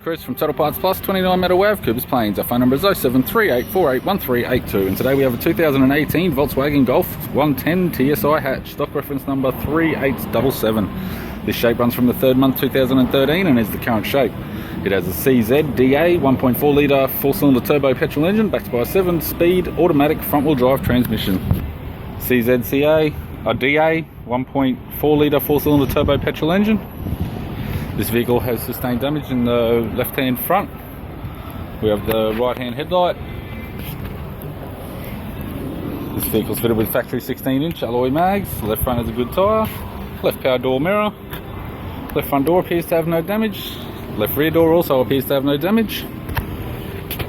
Chris from Total Parts Plus, 29 Meadow Ave, Coopers Plains. Our phone number is 0738481382, and today we have a 2018 Volkswagen Golf 110 TSI hatch, stock reference number 3877. This shape runs from the third month 2013 and is the current shape. It has a CZDA 1.4 litre 4-cylinder turbo petrol engine backed by a 7-speed automatic front-wheel drive transmission. CZCA, a DA 1.4 litre 4-cylinder turbo petrol engine. This vehicle has sustained damage in the left-hand front. We have the right-hand headlight. This vehicle is fitted with factory 16-inch alloy mags. The left front has a good tyre. Left power door mirror. Left front door appears to have no damage. Left rear door also appears to have no damage.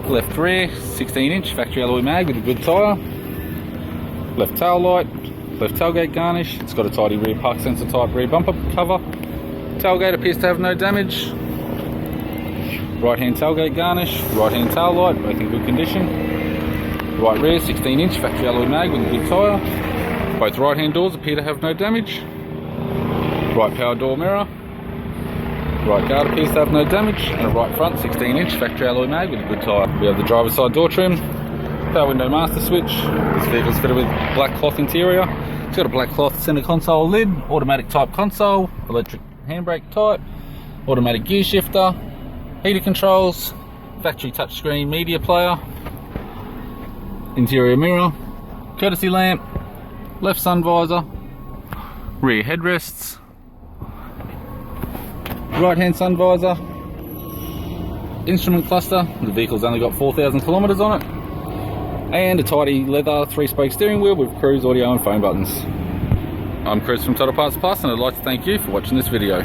Left rear 16-inch factory alloy mag with a good tyre. Left tail light. Left tailgate garnish. It's got a tidy rear park sensor type rear bumper cover. Tailgate appears to have no damage. Right hand tailgate garnish, right hand tail light, both in good condition. Right rear 16-inch factory alloy mag with a good tyre. Both right hand doors appear to have no damage. Right power door mirror. Right guard appears to have no damage. And a right front 16-inch factory alloy mag with a good tyre. We have the driver's side door trim, power window master switch. This vehicle is fitted with black cloth interior. It's got a black cloth centre console lid, automatic type console, electric handbrake type, automatic gear shifter, heater controls, factory touchscreen media player, interior mirror, courtesy lamp, left sun visor, rear headrests, right hand sun visor, instrument cluster. The vehicle's only got 4,000 kilometres on it, and a tidy leather 3-spoke steering wheel with cruise audio and phone buttons. I'm Chris from Total Parts Plus, and I'd like to thank you for watching this video.